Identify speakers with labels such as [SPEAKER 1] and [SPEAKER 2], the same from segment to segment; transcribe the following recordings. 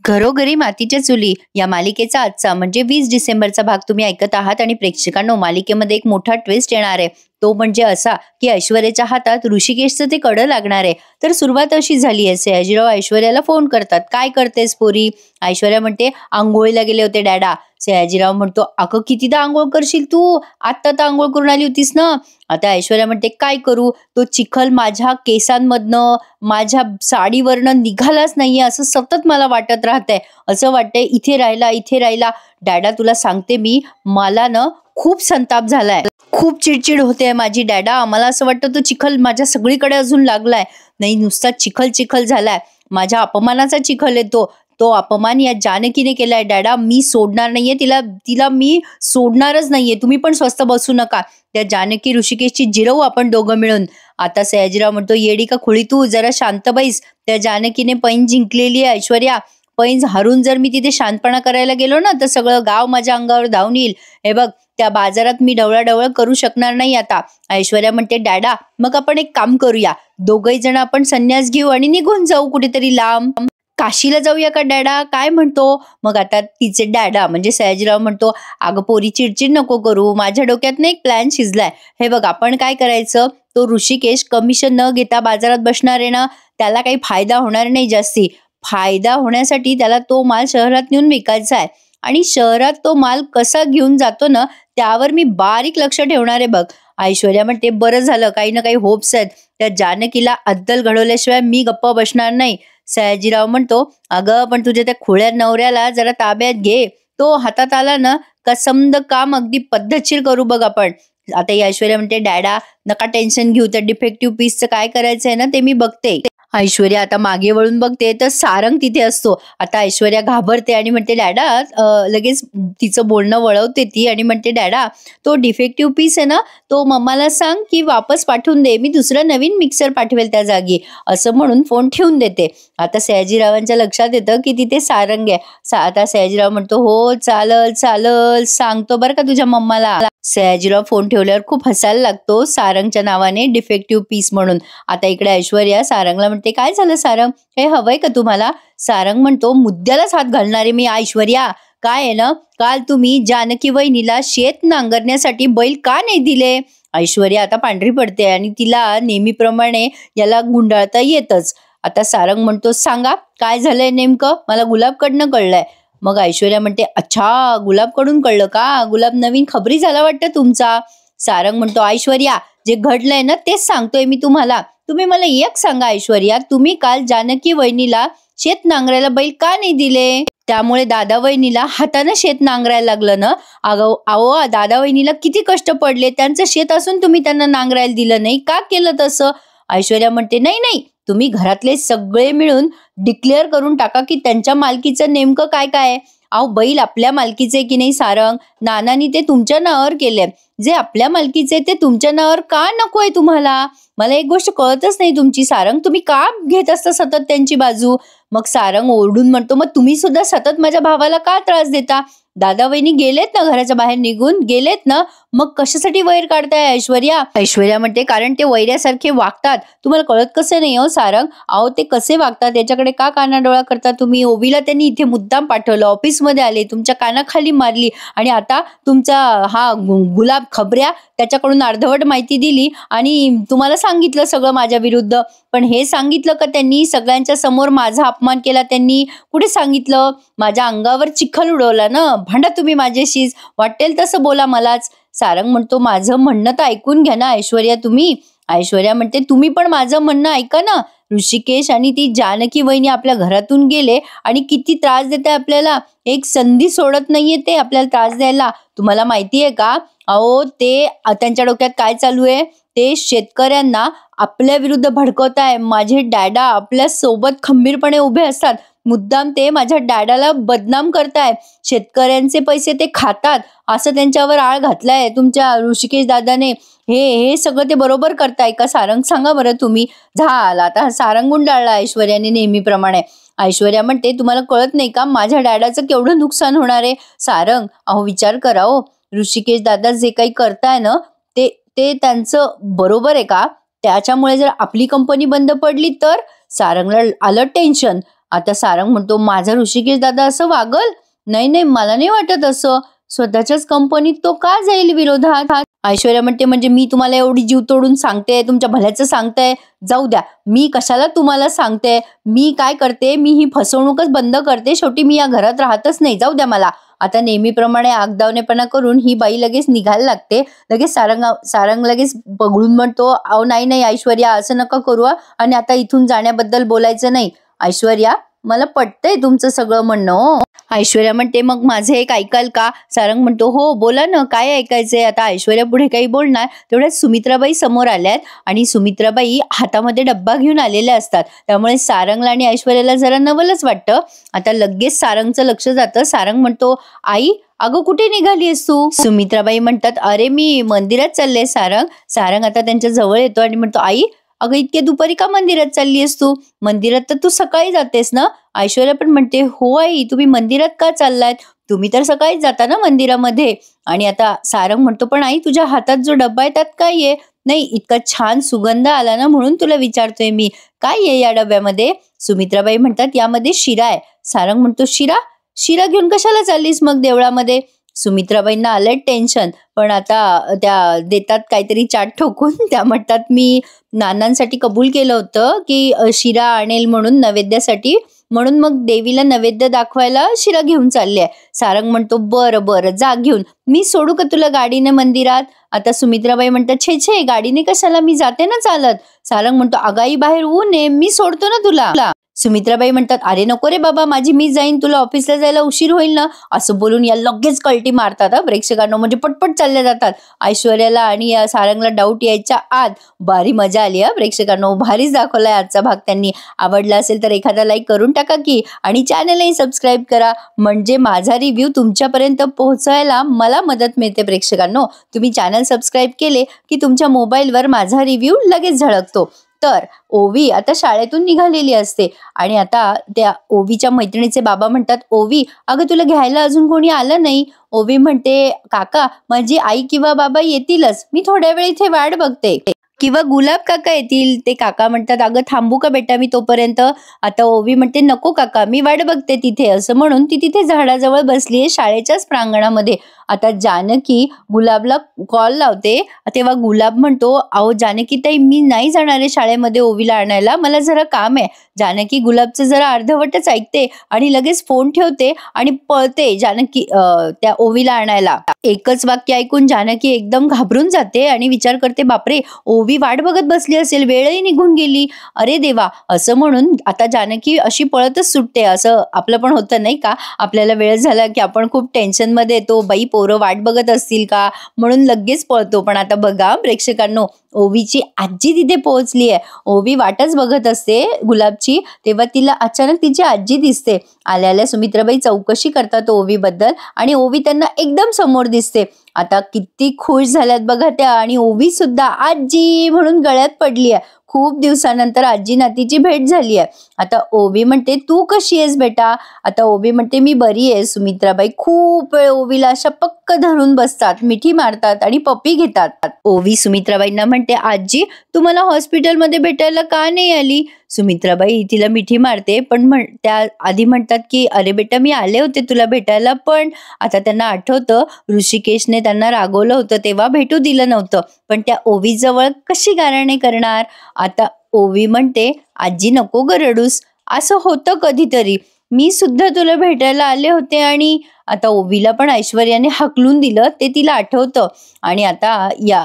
[SPEAKER 1] घरोघरी मातीच्या चुली या मालिकेचा आजचा म्हणजे 20 डिसेंबरचा भाग तुम्ही ऐकत आहात आणि प्रेक्षकांनो मालिकेमध्ये एक मोठा ट्विस्ट येणार आहे. तो म्हणजे असा की ऐश्वर्याच्या हातात ऋषिकेशचं ते कडं लागणार आहे. तर सुरुवात अशी झाली आहे, सयाजीराव ऐश्वर्याला फोन करतात. काय करतेस पोरी? ऐश्वर्या म्हणते आंघोळीला गेले होते डॅडा. सयाजीराव म्हणतो अगं कितीदा आंघोळ करशील तू? आत्ता तर आंघोळ करून आली होतीस ना. आता ऐश्वर्या म्हणते काय करू, तो चिखल माझ्या केसांमधनं माझ्या साडीवरनं निघालाच नाहीये असं सतत मला वाटत राहतंय. असं वाटतंय इथे राहिला इथे राहिला. डॅडा तुला सांगते मी, मला ना खूप संताप झालाय, खूप चिडचिड होते माझी डॅडा. मला असं वाटतं तो चिखल माझ्या सगळीकडे अजून लागलाय. नाही नुसता चिखल चिखल झालाय, माझ्या अपमानाचा चिखल आहे तो. तो अपमान या जानकीने केलाय डॅडा. मी सोडणार नाहीये तिला, तिला मी सोडणारच नाहीये. तुम्ही पण स्वस्थ बसू नका. त्या जानकी ऋषिकेशची जिरवू आपण दोघं मिळून. आता सयाजीराव म्हणतो येडी का खुळी तू, जरा शांत बैस. त्या जानकीने पैन जिंकलेली आहे ऐश्वर्या. पैंज हारून जर मी तिथे शांतपणा करायला गेलो ना तर सगळं गाव माझ्या अंगावर धावून येईल. हे बघ त्या बाजारात मी ढवळाढवळ करू शकणार नाही आता. ऐश्वर्या म्हणते डॅडा मग आपण एक काम करूया, दोघही जण आपण संन्यास घेऊ आणि निघून जाऊ कुठेतरी लांब. काशीला जाऊया का डॅडा, काय म्हणतो? मग आता तिचे डॅडा म्हणजे सयाजीराव म्हणतो अगं पोरी चिडचिड नको करू, माझ्या डोक्यात ना एक प्लॅन शिजलाय. हे बघ आपण काय करायचं, तो ऋषिकेश कमिशन न घेता बाजारात बसणार आहे ना, त्याला काही फायदा होणार नाही जास्ती. फायदा होण्यासाठी त्याला तो माल शहरात नेऊन विकायचा आहे आणि शहरात तो माल कसा घेऊन जातो ना त्यावर मी बारीक लक्ष ठेवणार आहे बघ. ऐश्वर्या म्हणते बरं झालं, काही ना काही होप्स आहेत. त्या जानकीला अद्दल घडवल्याशिवाय मी गप्प बसणार नाही. सयाजीराव म्हणतो अगं पण तुझ्या त्या खुळ्या नवऱ्याला जरा ताब्यात घे, तो हातात आला ना का समद काम अगदी पद्धतशीर करू बघ आपण. आता ही ऐश्वर्या म्हणते डॅडा नका टेन्शन घेऊ, त्या डिफेक्टिव्ह पीसचं काय करायचंय ना ते मी बघते. ऐश्वर्या आता मागे वळून बघते तर सारंग तिथे असतो. आता ऐश्वर्या घाबरते आणि म्हणते डॅडा लगेच तिचं बोलणं वळवते ती आणि म्हणते डॅडा तो डिफेक्टिव्ह पीस आहे ना तो मम्माला सांग की वापस पाठवून दे, मी दुसरा नवीन मिक्सर पाठवेल त्या जागी, असं म्हणून फोन ठेवून देते. आता सयाजीरावांच्या लक्षात येतं की तिथे सारंग आहे. आता सयाजीराव म्हणतो हो चालल चालल, सांगतो बरं का तुझ्या मम्माला. सयाजीराव फोन ठेवल्यावर खूप हसायला लागतो सारंगच्या नावाने डिफेक्टिव्ह पीस म्हणून. आता इकडे ऐश्वर्या सारंगला म्हणते काय झालं सारंग, हे हवंय का तुम्हाला? सारंग म्हणतो मुद्द्यालाच हात घालणारे मी ऐश्वर्या. काय आहे ना, काल तुम्ही जानकी वहिनीला शेत नांगरण्यासाठी बैल का नाही दिले? ऐश्वर्या आता पांढरी पडते आणि तिला नेहमीप्रमाणे याला गुंडाळता येतच. आता सारंग म्हणतो सांगा काय झालंय नेमकं, मला गुलाबकडनं कळलंय. मग ऐश्वर्या म्हणते अच्छा गुलाबकडून कळलं का, गुलाब नवीन खबरी झाला वाटतं तुमचा. सारंग म्हणतो ऐश्वर्या जे घडलंय ना तेच सांगतोय मी तुम्हाला. तुम्ही मला एक सांगा ऐश्वर्या, तुम्ही काल जानकी वहिनीला शेत नांगरायला बैल का नाही दिले? त्यामुळे दादा वहिनीला हाताने शेत नांगरायला लागलं ना. अहो दादा वहिनीला किती कष्ट पडले, त्यांचं शेत असून तुम्ही त्यांना नांगरायला दिलं नाही, का केलं तसं? ऐश्वर्या म्हणते नाही नाही, तुम्ही घरातले सगळे मिळून डिक्लेअर करून टाका की त्यांच्या मालकीचं नेमकं काय काय. अहो बैल आपल्या मालकीचे की नाही सारंग, नानांनी ते तुमच्या नावावर केले, जे आपल्या मालकीचे ते तुमच्या नावावर का नकोय तुम्हाला? मला एक गोष्ट कळतच नाही तुमची सारंग, तुम्ही का घेत असता सतत त्यांची बाजू? मग सारंग ओरडून म्हणतो मग तुम्ही सुद्धा सतत माझ्या भावाला का त्रास देता? दादा वहिनी गेलेत ना घराच्या बाहेर निघून गेलेत ना, मग कशासाठी वैर काढताय ऐश्वर्या? ऐश्वर्या म्हणते कारण ते वैऱ्यासारखे वागतात. तुम्हाला कळत कसं नाही हो सारंग? अहो ते कसे वागतात याच्याकडे का कानाडोळा करता तुम्ही? ओवीला त्यांनी इथे मुद्दाम पाठवलं, ऑफिसमध्ये आले, तुमच्या कानाखाली मारली आणि आता तुमचा हा गुलाब खबऱ्या त्याच्याकडून अर्धवट माहिती दिली आणि तुम्हाला सांगितलं सगळं माझ्या विरुद्ध. पण हे सांगितलं का त्यांनी सगळ्यांच्या समोर माझा अपमान केला? त्यांनी कुठे सांगितलं? माझ्या अंगावर चिखल उडवला ना. भांडा तुम्ही माझ्याशीच, वाटेल तसं बोला मलाच. सारंग म्हणतो माझं म्हणणं तर ऐकून घ्या ना ऐश्वर्या तुम्ही. ऐश्वर्या म्हणते तुम्ही पण माझं म्हणणं ऐका ना. ऋषिकेश आणि ती जानकी वहिनी आपल्या घरातून गेले आणि किती त्रास देते आपल्याला, एक संधी सोडत नाहीये ते आपल्याला त्रास द्यायला. तुम्हाला माहितीये का? अहो ते त्यांच्या डोक्यात काय चालू आहे, ते शेतकऱ्यांना आपल्या विरुद्ध भडकवताय. माझे डॅडा आपल्या सोबत खंबीरपणे उभे असतात, मुद्दाम ते माझ्या डॅडाला बदनाम करताय. शेतकऱ्यांचे पैसे ते खातात असं त्यांच्यावर आळ घातलाय तुमच्या ऋषिकेश दादाने. हे सगळं ते बरोबर करताय का सारंग, सांगा बरं तुम्ही. झाला आता सारंग गुंडाळला ऐश्वर्याने नेहमीप्रमाणे. ऐश्वर्या म्हणते तुम्हाला कळत नाही का माझ्या डॅडाचं केवढं नुकसान होणार आहे? सारंग अहो विचार करा हो, ऋषिकेश दादा जे काही करताय ना ते ते त्यांचं बरोबर आहे का? त्याच्यामुळे जर आपली कंपनी बंद पडली तर? सारंगला आलं टेन्शन. आता सारंग म्हणतो, माझा ऋषिकेश दादा असं वागल? नाही नाही, मला नाही वाटत असं. स्वतःच्याच कंपनीत तो का जाईल विरोधात? ऐश्वर्या म्हणते, म्हणजे मी तुम्हाला एवढी जीव तोडून सांगते, तुमच्या भल्याचं सांगते, जाऊ द्या, मी कशाला तुम्हाला सांगते, मी काय करते, मी ही फसवणूकच बंद करते, शेवटी मी या घरात राहतच नाही, जाऊ द्या मला. आता नेहमीप्रमाणे आगदावनेपणा करून ही बाई लगेच निघायला लागते. लगेच सारंग लगेच पगळून म्हणतो, अहो नाही नाही ऐश्वर्या, असं नका करू आणि आता इथून जाण्याबद्दल बोलायचं नाही. ऐश्वर्या, मला पटतंय तुमचं सगळं म्हणणं. ऐश्वर्या म्हणते, मग माझं एक ऐकाल का? सारंग म्हणतो, हो बोला ना, काय ऐकायचंय? आता ऐश्वर्या पुढे काही बोलणार तेवढ्यात सुमित्राबाई समोर आल्यात आणि सुमित्राबाई हातामध्ये डब्बा घेऊन आलेल्या असतात. त्यामुळे सारंगला आणि ऐश्वर्याला जरा नवलच वाटतं. आता लगेच सारंगचं लक्ष जातं. सारंग म्हणतो, आई अगं कुठे निघालीस तू? सुमित्राबाई म्हणतात, अरे मी मंदिरात चालले सारंग. सारंग आता त्यांच्या जवळ येतो आणि म्हणतो, आई अगं इतके दुपारी का मंदिरात चालली आहेस तू? मंदिरात तर तू सकाळी जातेस ना? ऐश्वर्या पण म्हणते, हो आई, तुम्ही मंदिरात का चाललायत? तुम्ही तर सकाळीच जाता ना मंदिरामध्ये. आणि आता सारंग म्हणतो, पण आई तुझ्या हातात जो डब्बा आहे त्यात काय आहे? नाही, इतका छान सुगंध आला ना म्हणून तुला विचारतोय मी, काय आहे या डब्यामध्ये? सुमित्राबाई म्हणतात, यामध्ये शिरा आहे. सारंग म्हणतो, शिरा? शिरा घेऊन कशाला चाललीस मग देवळामध्ये? सुमित्राबाईंना आलंय टेन्शन, पण आता त्या देतात काहीतरी चाट ठोकून. त्या म्हणतात, मी नानांसाठी कबूल केलं होतं की शिरा आणेल म्हणून नैवेद्यासाठी, म्हणून मग देवीला नैवेद्य दाखवायला शिरा घेऊन चालले आहे. सारंग म्हणतो, बरं बरं जा घेऊन, मी सोडू का तुला गाडीने मंदिरात? आता सुमित्राबाई म्हणतात, छे छे, गाडीने कशाला, मी जाते ना चालत. सारंग म्हणतो, अगाई बाहेर ऊन आहे, मी सोडतो ना तुला. सुमित्राबाई म्हणतात, अरे नको रे बाबा, मी जाईन, तुला ऑफिसला जायला उशीर होईल ना. असं बोलून या लगेच कल्टी मारतात प्रेक्षकांना, म्हणजे पटपट चालले जातात. ऐश्वर्याला आणि या सारंगला डाऊट यायच्या आत भारी मजा आली प्रेक्षकांना. भारीच दाखवलाय आजचा भाग त्यांनी. आवडला असेल तर एखादा लाईक करून टाका की, आणि चॅनलही सबस्क्राईब करा, म्हणजे माझा रिव्ह्यू तुमच्यापर्यंत पोहोचायला मला मदत मिळते. प्रेक्षकांनो, तुम्ही चॅनल सबस्क्राईब केले की तुमच्या मोबाईलवर माझा रिव्ह्यू लगेच झळकतो. तर ओवी आता शाळेतून निघालेली असते आणि आता त्या ओवीच्या मैत्रिणीचे बाबा म्हणतात, ओवी अगं तुला घ्यायला अजून कोणी आलं नाही? ओवी म्हणते, काका माझी आई किंवा बाबा येतीलच, मी थोड्या वेळ इथे वाट बघते, किंवा गुलाब काका येतील. ते काका म्हणतात, अगं थांबू का बेटा मी तोपर्यंत? आता ओवी म्हणते, नको काका, मी वाट बघते तिथे. असं म्हणून ती तिथे झाडाजवळ बसली आहे शाळेच्याच प्रांगणामध्ये. आता जानकी गुलाबला कॉल लावते, तेव्हा गुलाब म्हणतो, अहो जानकी ताई, मी नाही जाणार आहे शाळेमध्ये ओवीला आणायला, मला जरा काम आहे. जानकी गुलाबचं जरा अर्धवटच ऐकते आणि लगेच फोन ठेवते आणि पळते जानकी त्या ओवीला आणायला. एकच वाक्य ऐकून जानकी एकदम घाबरून जाते आणि विचार करते, बापरे, ओवी वाट बघत बसली असेल, वेळही निघून गेली, अरे देवा. असं म्हणून आता जानकी अशी पळतच सुटते. असं आपलं पण होतं नाही का, आपल्याला वेळ झाला की आपण खूप टेन्शन मध्ये येतो, बाई पोरं वाट बघत असतील का म्हणून लगेच पळतो. पण आता बघा प्रेक्षकांनो, ओवीची आजी तिथे पोहोचली आहे. ओवी वाटच बघत असते गुलाबची, तेव्हा तिला अचानक तिची आजी दिसते. आल्या सुमित्राबाई चौकशी करतात ओवी बद्दल आणि ओवी त्यांना एकदम समोर दिसते. आता किती खुश झाल्यात बघा त्या, आणि ओवी सुद्धा आजी म्हणून गळ्यात पडली आहे. खूप दिवसानंतर आजी नातीची भेट झाली आहे. आता ओवी म्हणते, तू कशी आहेस बेटा? आता ओवी म्हणते, मी बरी आहे. सुमित्राबाई खूप वेळ ओवीला अशा पक्क धरून बसतात, मिठी मारतात आणि पप्पी घेतात. ओवी सुमित्राबाईंना म्हणते, आजी तू मला हॉस्पिटलमध्ये भेटायला का नाही आली? सुमित्राबाई तिला मिठी मारते, पण त्या आधी म्हणतात की, अरे बेटा मी आले होते तुला भेटायला, पण आता त्यांना आठवतं ऋषिकेशने त्यांना रागवलं होतं तेव्हा भेटू दिलं नव्हतं, पण त्या ओवी जवळ कशी गाराणे करणार? आता ओवी म्हणते, आजी नको ग रडूस, असं होतं कधीतरी, मी सुद्धा तुला भेटायला आले होते. आणि आता ओवीला पण ऐश्वर्याने हकलून दिलं ते तिला आठवतं. आणि आता या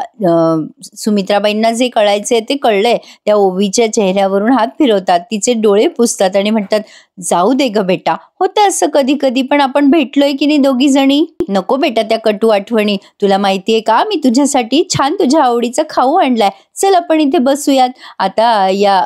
[SPEAKER 1] सुमित्राबाईंना जे कळायचे ते कळलंय. त्या ओवीच्या चेहऱ्यावरून हात फिरवतात, तिचे डोळे पुसतात आणि म्हणतात, जाऊ दे ग बेटा, होतं असं कधी कधी, पण आपण भेटलोय की नाही दोघी जणी, नको बेटा त्या कटू आठवणी. तुला माहितीये का, मी तुझ्यासाठी छान तुझ्या आवडीचा खाऊ आणलाय, चल आपण इथे बसूयात. आता या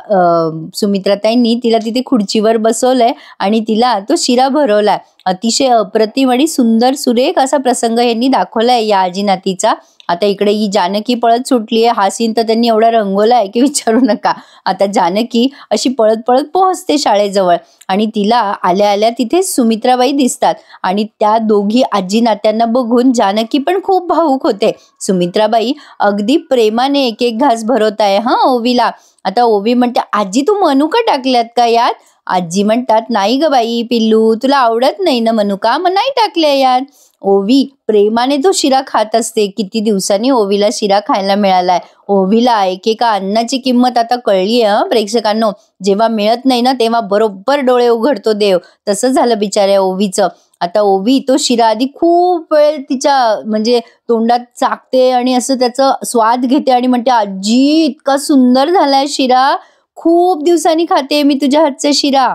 [SPEAKER 1] सुमित्राताईंनी तिला तिथे खुर्चीवर बसवलंय आणि तिला तो शिरा भरवलाय. अतिशय अप्रतिम आणि सुंदर सुरेख असा प्रसंग यांनी दाखवलाय या आजी नातीचा. आता इकडे ही जानकी पळत सुटली आहे. हा सीन तर त्यांनी एवढा रंगवला आहे की विचारू नका. आता जानकी अशी पळत पळत पोहोचते शाळेजवळ आणि तिला आल्या आल्या तिथे सुमित्राबाई दिसतात आणि त्या दोघी आजी नात्यांना बघून जानकी पण खूप भावुक होते. सुमित्राबाई अगदी प्रेमाने एक एक घास भरवत आहे ओवीला. आता ओवी म्हणते, आजी तू मनुका टाकल्यात का यात? आजी म्हणतात, "नाही ग बाई पिल्लू, तुला आवडत नाही ना मनुका, मग नाही टाकले यात." ओवी प्रेमाने तो शिरा खात असते. किती दिवसांनी ओवीला शिरा खायला मिळालाय. ओवीला एकेका अन्नाची किंमत आता कळली आहे प्रेक्षकांनो. जेव्हा मिळत नाही ना तेव्हा बरोबर डोळे उघडतो देव. तसं झालं बिचाऱ्या ओवीचं. आता ओवी तो शिरा आधी खूप वेळ तिच्या म्हणजे तोंडात चाकते आणि असं त्याचा स्वाद घेते आणि म्हणते, "आजी इतका सुंदर झालाय शिरा. खूप दिवसांनी खाते मी तुझ्या हातचा शिरा."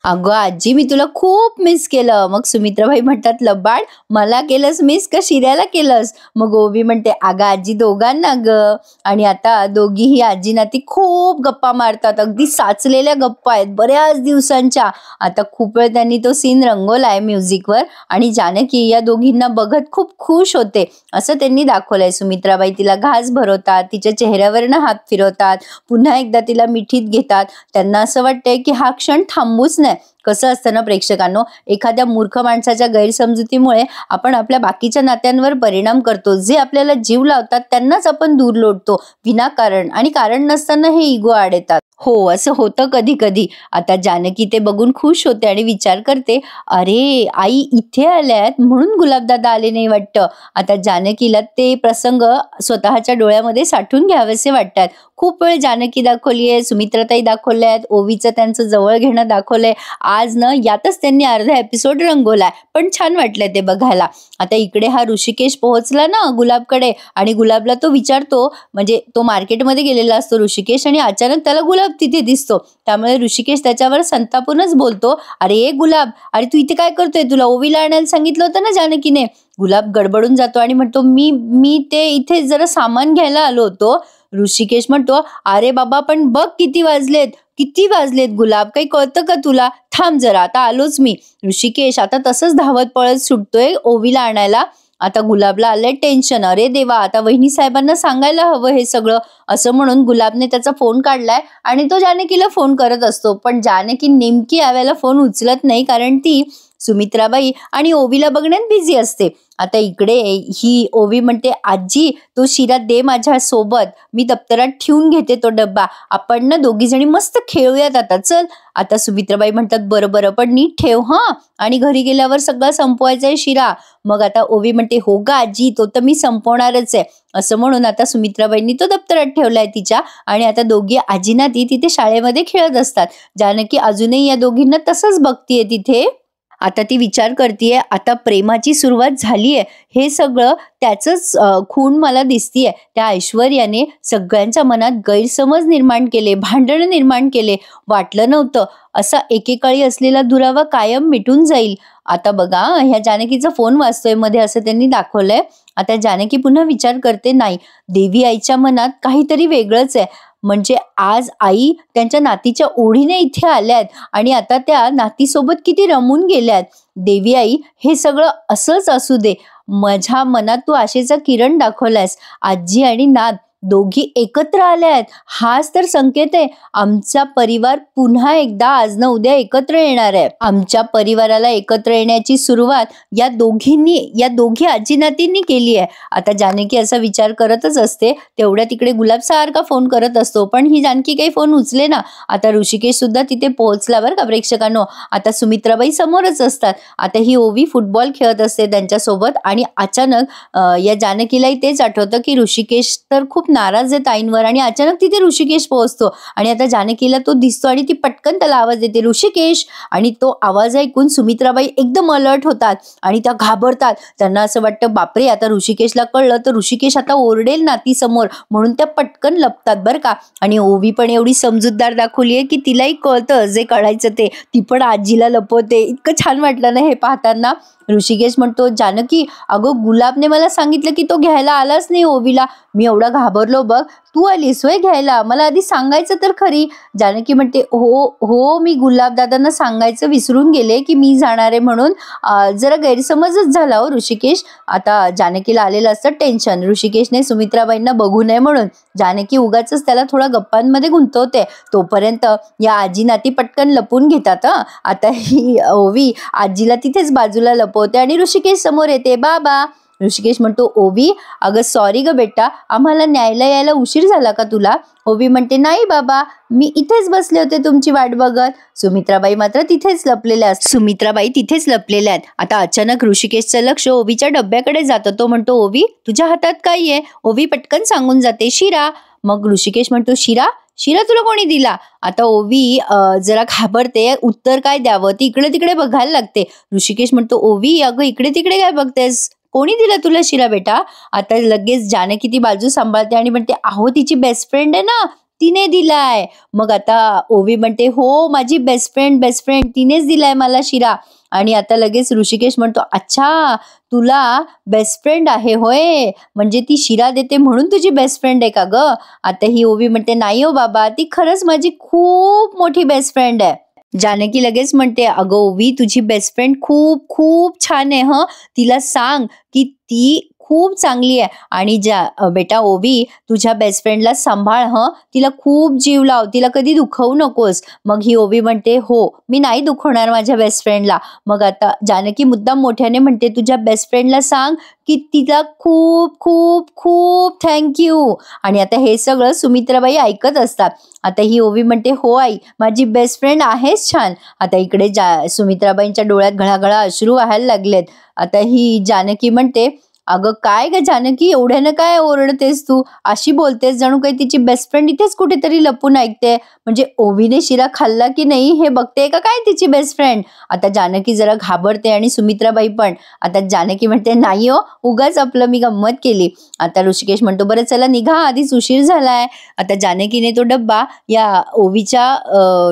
[SPEAKER 1] "अगं आजी मी तुला खूप मिस केलं." मग सुमित्राबाई म्हणतात, "लबाड, मला केलंस मिस का शिऱ्याला केलंस?" मग ओवी म्हणते, "अगं आजी दोघांना ग." आणि आता दोघीही आजी नाती खूप गप्पा मारतात. अगदी साचलेल्या गप्पा आहेत बऱ्याच दिवसांच्या. आता खूप वेळ त्यांनी तो सीन रंगवलाय म्युझिकवर आणि जानकी या दोघींना बघत खूप खुश होते असं त्यांनी दाखवलंय. सुमित्राबाई तिला घास भरवतात, तिच्या चेहऱ्यावरनं हात फिरवतात, पुन्हा एकदा तिला मिठीत घेतात. त्यांना असं वाटतंय की हा क्षण थांबूच नाही. कसं असतं ना प्रेक्षकांनो, एखाद्या मूर्ख माणसाच्या गैरसमजुतीमुळे आपण आपल्या बाकीच्या नात्यांवर परिणाम करतो. जे आपल्याला जीव लावतात त्यांनाच आपण दूर लोटतो विनाकारण, आणि कारण नसताना हे इगो आड येतात. हो, असं होतं कधी कधी. आता जानकी ते बघून खुश होते आणि विचार करते, "अरे आई इथे आल्यात म्हणून गुलाबदादा आले नाही वाटतं." आता जानकीला ते प्रसंग स्वतःच्या डोळ्यामध्ये साठवून घ्यावेसे वाटतात. खूप वेळ जानकी दाखवली आहे, सुमित्राताई दाखवल्या आहेत, ओवीचं त्यांचं जवळ घेणं दाखवलंय. आज न यातच त्यांनी अर्धा एपिसोड रंगवलाय, पण छान वाटलंय ते बघायला. आता इकडे हा ऋषिकेश पोहोचला ना गुलाबकडे आणि गुलाबला तो विचारतो, म्हणजे तो मार्केटमध्ये गेलेला असतो ऋषिकेश आणि अचानक त्याला गुलाब तिथे दिसतो. त्यामुळे ऋषिकेश त्याच्यावर संतापूनच बोलतो, "अरे गुलाब, अरे तू इथे काय करतोय? तुला ओवीला आणायला सांगितलं होतं ना जानकीने." गुलाब गडबडून जातो आणि म्हणतो, मी मी ते इथे जरा सामान घ्यायला आलो होतो." ऋषिकेश म्हणतो, "अरे बाबा पण बघ किती वाजलेत, किती वाजलेत गुलाब, काही कळतं का तुला? थांब जरा, आता आलोच मी." ऋषिकेश आता तसंच धावत पळत सुटतोय ओवीला आणायला. आता गुलाबला आलंय टेन्शन, अरे देवा आता वहिनी साहेबांना सांगायला हवं हे सगळं, असं म्हणून गुलाबने त्याचा फोन काढलाय आणि तो जानकीला फोन करत असतो. पण जानकी नेमकी यावेळेला फोन उचलत नाही, कारण ती सुमित्राबाई आणि ओवीला बघण्यात बिझी असते. आता इकडे ही ओवी म्हणते, "आजी तो शिरा दे माझ्या सोबत, मी दप्तरात ठेवून घेते तो डब्बा, आपण ना दोघी जणी मस्त खेळूयात आता, चल." आता सुमित्राबाई म्हणतात, "बरं बरं पण नीट ठेव हा, आणि घरी गेल्यावर सगळं संपवायचा आहे शिरा." मग आता ओवी म्हणते, "हो गा आजी, तो तर मी संपवणारच आहे." असं म्हणून आता सुमित्राबाईंनी तो दप्तरात ठेवलाय तिच्या, आणि आता दोघी आजी नाती तिथे शाळेमध्ये खेळत असतात. जानकी अजूनही या दोघींना तसंच बघतीये तिथे. आता ती विचार करतीये, आता प्रेमाची सुरुवात झालीये, हे सगळं त्याचंच खूण मला दिसतीये. त्या ऐश्वर्याने सगळ्यांच्या मनात गैरसमज निर्माण केले, भांडण निर्माण केले. वाटलं नव्हतं असा एकेकाळी असलेला दुरावा कायम मिटून जाईल. आता बघा ह्या जानकीचा फोन वाजतोय मध्ये, असं त्यांनी दाखवलंय. आता जानकी पुन्हा विचार करते, नाही, देवी आईच्या मनात काहीतरी वेगळंच आहे. म्हणजे आज आई त्यांच्या नातीच्या ओढीने इथे आल्यात आणि आता त्या नातीसोबत किती रमून गेल्यात. देवी आई, हे सगळं असंच असू दे. माझ्या मनात तू आशेचा किरण दाखवलायस. आजी आणि नात दोघी एकत्र आल्यात, हाच तर संकेत आहे. आमचा परिवार पुन्हा एकदा आज ना उद्या एकत्र येणार आहे. आमच्या परिवाराला एकत्र येण्याची सुरुवात या दोघी आजी नातींनी केली आहे. आता जानकी असा विचार करतच असते. तेवढ्या तिकडे गुलाब सारखा फोन करत असतो, पण ही जानकी काही फोन उचले ना. आता ऋषिकेश सुद्धा तिथे पोहोचला बरं का प्रेक्षकांनो. आता सुमित्राबाई समोरच असतात. आता ही ओवी फुटबॉल खेळत असते त्यांच्यासोबत आणि अचानक या जानकीलाही तेच आठवतं की ऋषिकेश तर खूप नाराज आहे ताईंवर, आणि अचानक तिथे ऋषिकेश पोहोचतो आणि आता जानकीला तो दिसतो आणि ती पटकन त्याला आवाज देते, "ऋषिकेश." आणि तो आवाज ऐकून सुमित्राबाई एकदम अलर्ट होतात आणि त्या घाबरतात. त्यांना असं वाटतं, बापरे आता ऋषिकेशला कळलं तर ऋषिकेश आता ओरडेल नाती समोर, म्हणून त्या पटकन लपतात बरं का. आणि ओवी पण एवढी समजूतदार दाखवली आहे की तिलाही कळतं जे कळायचं ते, ती पण आजीला लपवते. इतकं छान वाटलं ना हे पाहताना. ऋषिकेश म्हणतो, "जानकी अगं गुलाबने मला सांगितलं की तो घ्यायला आलाच नाही ओवीला. मी एवढा घाबरलो बघ, तू आलीस होय घ्यायला, मला आधी सांगायचं तर खरी." जानकी म्हणते, "हो हो, मी गुलाबदादांना सांगायचं विसरून गेले की मी जाणार आहे म्हणून, जरा गैरसमजच झाला हो ऋषिकेश." आता जानकीला आलेलं असतं टेन्शन, ऋषिकेशने सुमित्राबाईंना बघू नये म्हणून. जानकी उगाचच त्याला थोडा गप्पांमध्ये गुंतवते. तोपर्यंत या आजी नाती पटकन लपून घेतात. आता ही ओवी आजीला तिथेच बाजूला लपवते आणि ऋषिकेश समोर येते. "बाबा." ऋषिकेश म्हणतो ओवी अगं सॉरी ग बेटा, आम्हाला न्यायला यायला उशीर झाला का तुला? ओवी म्हणते नाही बाबा, मी इथेच बसले होते तुमची वाट बघत. सुमित्राबाई मात्र तिथेच लपलेल्या आहेत. आता अचानक ऋषिकेशचं लक्ष ओवीच्या डब्याकडे जातं. तो म्हणतो ओवी तुझ्या हातात काय आहे? ओवी पटकन सांगून जाते शिरा. मग ऋषिकेश म्हणतो शिरा तुला कोणी दिला? आता ओवी जरा घाबरते, उत्तर काय द्यावं, ती इकडे तिकडे बघायला लागते. ऋषिकेश म्हणतो ओवी अगं इकडे तिकडे काय बघतेस, कोणी दिला तुला शिरा बेटा? आता लगेच जानकी ती बाजू सांभाळते आणि म्हणते अहो तिची बेस्ट फ्रेंड आहे ना, तिने दिलाय. मग आता ओवी म्हणते हो माझी बेस्ट फ्रेंड तिनेच दिलाय मला शिरा. आणि आता लगेच ऋषिकेश म्हणतो अच्छा तुला बेस्ट फ्रेंड आहे होय, म्हणजे ती शिरा देते म्हणून तुझी बेस्ट फ्रेंड आहे का ग? आता ही ओवी म्हणते नाही हो बाबा, ती खरंच माझी खूप मोठी बेस्ट फ्रेंड आहे. जानकी लगेच म्हणते अगं ओवी तुझी बेस्ट फ्रेंड खूप खूप छान आहे, तिला सांग की ती खूप चांगली आहे आणि बेटा ओवी तुझ्या बेस्ट फ्रेंडला सांभाळ, तिला खूप जीव लाव, तिला कधी दुखवू नकोस. मग ही ओवी म्हणते हो मी नाही दुखवणार माझ्या बेस्ट फ्रेंडला. मग आता जानकी मुद्दाम मोठ्याने म्हणते तुझ्या बेस्ट फ्रेंडला सांग की तिला खूप खूप खूप थँक्यू. आणि आता हे सगळं सुमित्राबाई ऐकत असतात. आता ही ओवी म्हणते हो आई माझी बेस्ट फ्रेंड आहेच छान. आता इकडे सुमित्राबाईंच्या डोळ्यात घळाघळा अश्रू व्हायला लागलेत. आता ही जानकी म्हणते अगं काय ग जानकी एवढ्यानं काय ओरडतेस तू, अशी बोलतेस जणू काही तिची बेस्ट फ्रेंड इथेच कुठेतरी लपून ऐकते, म्हणजे ओवीने शिरा खाल्ला की नाही हे बघते का काय तिची बेस्ट फ्रेंड? आता जानकी जरा घाबरते आणि सुमित्राबाई पण. आता जानकी म्हणते नाही हो उगाच आपलं मी गंमत केली. आता ऋषिकेश म्हणतो बरं चला निघा आधीच उशीर झालाय. आता जानकीने तो डब्बा या ओवीच्या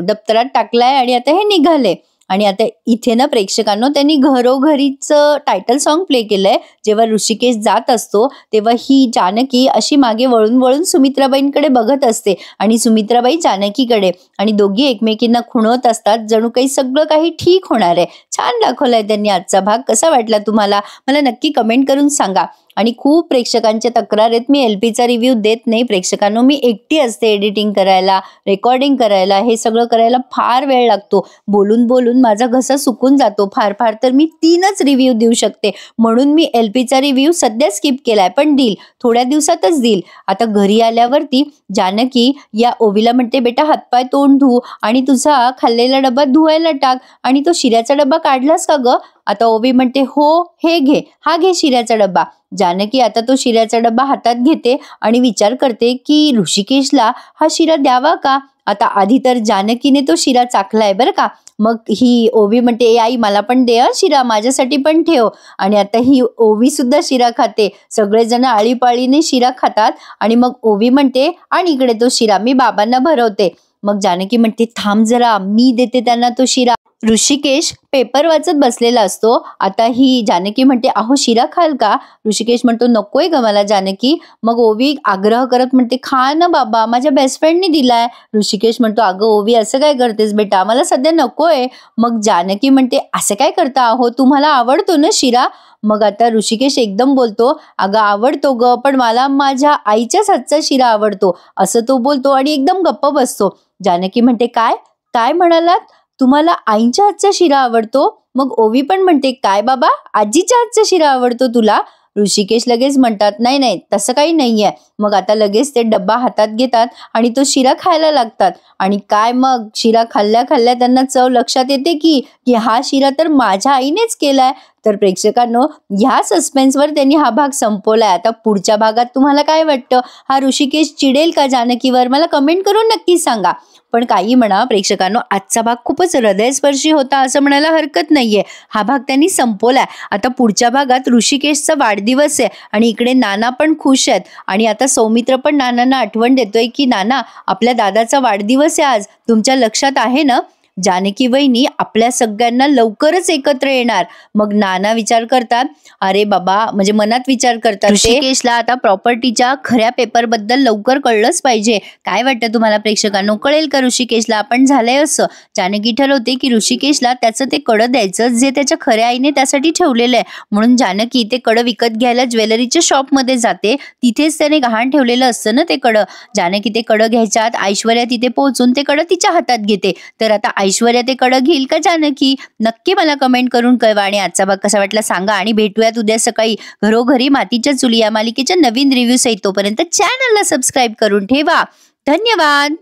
[SPEAKER 1] दप्तरात टाकलाय आणि आता हे निघाले. आणि आता इथे ना प्रेक्षकांनो त्यांनी घरोघरीच टायटल सॉन्ग प्ले केलंय. जेव्हा ऋषिकेश जात असतो तेव्हा ही जानकी अशी मागे वळून वळून सुमित्राबाईंकडे बघत असते आणि सुमित्राबाई जानकीकडे, आणि दोघी एकमेकींना खुणवत असतात जणू काही सगळं काही ठीक होणार आहे. छान दाखवलाय त्यांनी आजचा भाग. कसा वाटला तुम्हाला मला नक्की कमेंट करून सांगा. आणि खूप प्रेक्षकांच्या तक्रार आहेत मी एलपीचा रिव्ह्यू देत नाही प्रेक्षकांनो, मी एकटी असते एडिटिंग करायला, रेकॉर्डिंग करायला, हे सगळं करायला फार वेळ लागतो. बोलून बोलून माझा घसा सुकून जातो. फार फार तर मी 3च रिव्ह्यू देऊ शकते, म्हणून मी एलपीचा रिव्ह्यू सध्या स्किप केलाय, पण देईल थोड्या दिवसातच देईल. आता घरी आल्यावरती जानकी या ओवीला म्हणते बेटा हातपाय तोंड धु आणि तुझा खाल्लेला डबा धुवायला टाक, आणि तो शिऱ्याचा डबा काढलास का ग? आता ओवी म्हणते हो हे घे, हा घे शिऱ्याचा डबा. जानकी आता तो शिऱ्याचा डबा हातात घेते आणि विचार करते की ऋषिकेशला हा शिरा द्यावा का. आता आधी तर जानकीने तो शिरा चाखलाय बरं का. मग ही ओवी म्हणते ए आई मला पण दे शिरा, माझ्यासाठी पण ठेव. आणि आता ही ओवी सुद्धा शिरा खाते. सगळेजण आळीपाळीने शिरा खातात आणि मग ओवी म्हणते आणि इकडे तो शिरा मी बाबांना भरवते. मग जानकी म्हणते थांब जरा मी देते त्यांना तो शिरा. ऋषिकेश पेपर वाचत बसलेला असतो. आता ही जानकी म्हणते अहो शिरा खाल का? ऋषिकेश म्हणतो नकोय ग मला जानकी. मग ओवी आग्रह करत म्हणते खा ना बाबा, माझ्या बेस्ट फ्रेंडनी दिलाय. ऋषिकेश म्हणतो अगं ओवी असं काय करतेस बेटा, मला सध्या नकोय. मग जानकी म्हणते असं काय करता अहो, तुम्हाला आवडतो ना शिरा? मग आता ऋषिकेश एकदम बोलतो अगं आवडतो ग, पण मला माझ्या आईच्याच हातचा शिरा आवडतो, असं तो बोलतो आणि एकदम गप्प बसतो. जानकी म्हणते काय काय म्हणालात, तुम्हाला आईच्या हातचा शिरा आवडतो? मग ओवी पण म्हणते काय बाबा आजीच्या हातचा शिरा आवडतो तुला? ऋषिकेश लगेच म्हणतात नाही नाही तसं काही नाहीये. मग आता लगेच ते डब्बा हातात घेतात आणि तो शिरा खायला लागतात. आणि काय मग शिरा खाल्ल्या खाल्ल्या त्यांना चव लक्षात येते की हा शिरा तर माझ्या आईनेच केलाय. तर प्रेक्षकांनो ह्या सस्पेन्सवर त्यांनी हा भाग संपवलाय. आता पुढच्या भागात तुम्हाला काय वाटतं, हा ऋषिकेश चिडेल का जानकीवर? मला कमेंट करून नक्की सांगा. पण काही म्हणा प्रेक्षकांनो आजचा भाग खूपच हृदयस्पर्शी होता असं म्हणायला हरकत नाहीये. हा भाग त्यांनी संपवलाय. आता पुढच्या भागात ऋषिकेशचा वाढदिवस आहे आणि इकडे नाना पण खुश आहेत. आणि आता सौमित्र पण नानांना आठवण देतोय की नाना आपल्या दादाचा वाढदिवस आहे आज, तुमच्या लक्षात आहे ना? जानकी वहिनी आपल्या सगळ्यांना लवकरच एकत्र येणार. मग नाना विचार करतात अरे बाबा, म्हणजे मनात विचार करतात ऋषिकेशला आता प्रॉपर्टीच्या खऱ्या पेपर बद्दल लवकर कळलंच पाहिजे. काय वाटतं तुम्हाला प्रेक्षकांनो, कळेल का ऋषिकेशला? आपण झालंय असं. जानकी ठरवते की ऋषिकेशला त्याचं ते कडं द्यायचं जे त्याच्या खऱ्या आईने त्यासाठी ठेवलेलं आहे. म्हणून जानकी ते कडं विकत घ्यायला ज्वेलरीच्या शॉपमध्ये जाते. तिथेच त्याने गहाण ठेवलेलं असतं ना ते कडं. जानकी ते कडं घ्यायच्यात ऐश्वर्या तिथे पोहोचून ते कडं तिच्या हातात घेते. तर आता ऐश्वर्या ते कड घेईल का जानकी? नक्की मला कमेंट करून कळवा आणि आजचा भाग कसा वाटला सांगा आणि भेटूयात उद्या सकाळी घरोघरी मातीच्या चुली या मालिकेच्या नवीन रिव्ह्यू सहित. तोपर्यंत चॅनलला सबस्क्राईब करून ठेवा. धन्यवाद.